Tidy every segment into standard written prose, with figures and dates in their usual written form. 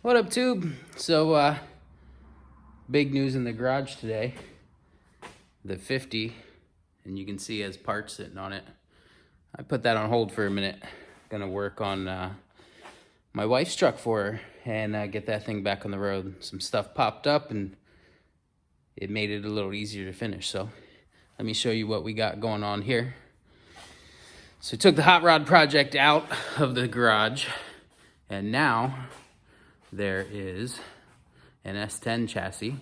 What up, Tube? So, big news in the garage today. The 50, and you can see has parts sitting on it. I put that on hold for a minute. Gonna work on my wife's truck for her and get that thing back on the road. Some stuff popped up and it made it a little easier to finish. So let me show you what we got going on here. So I took the hot rod project out of the garage, and now there is an S10 chassis,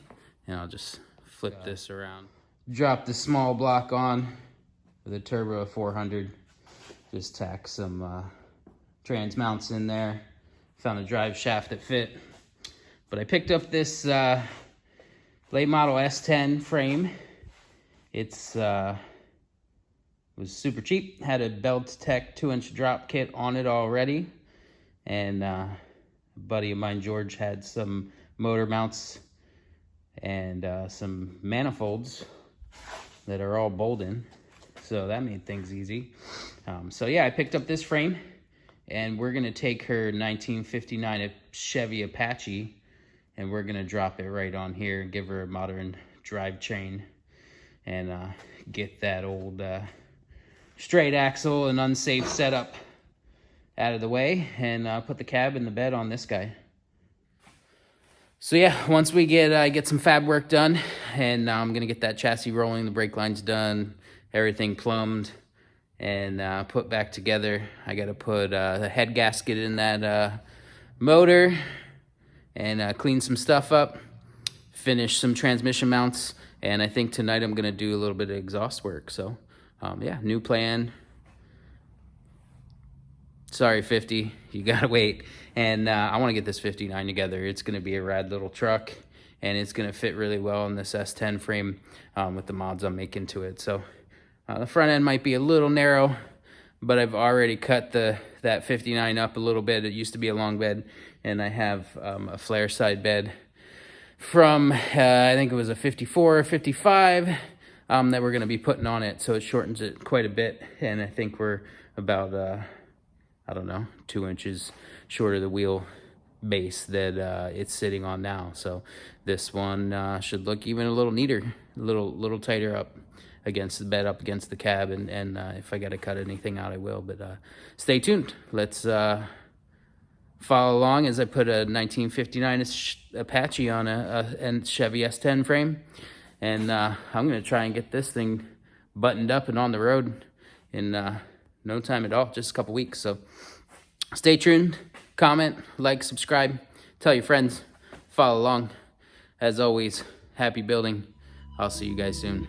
and I'll just flip this around. Drop the small block on with a turbo 400. Just tack some trans mounts in there. Found a drive shaft that fit. But I picked up this late model S10 frame. It's was super cheap. Had a Belt Tech 2-inch drop kit on it already, and a buddy of mine, George, had some motor mounts and some manifolds that are all bolted, so that made things easy. So yeah, I picked up this frame, and we're gonna take her 1959 Chevy Apache, and we're gonna drop it right on here and give her a modern drivetrain, and get that old straight axle and unsafe setup out of the way, and put the cab and the bed on this guy. So yeah, once we get some fab work done, and I'm gonna get that chassis rolling, the brake lines done, everything plumbed, and put back together. I gotta put the head gasket in that motor, and clean some stuff up, finish some transmission mounts, and I think tonight I'm gonna do a little bit of exhaust work. So yeah, new plan. Sorry, 50, you gotta wait. And I wanna get this 59 together. It's gonna be a rad little truck, and it's gonna fit really well in this S10 frame with the mods I'm making to it. So the front end might be a little narrow, but I've already cut that 59 up a little bit. It used to be a long bed, and I have a flare side bed from, I think it was a 54 or 55 that we're gonna be putting on it. So it shortens it quite a bit, and I think we're about, I don't know, 2 inches short of the wheel base that it's sitting on now. So this one should look even a little neater, a little tighter up against the bed, up against the cab, and if I gotta cut anything out, I will. But stay tuned. Let's follow along as I put a 1959 Apache on a Chevy S10 frame, and I'm gonna try and get this thing buttoned up and on the road in no time at all, just a couple weeks. So stay tuned, comment, like, subscribe, tell your friends, follow along. As always, happy building. I'll see you guys soon.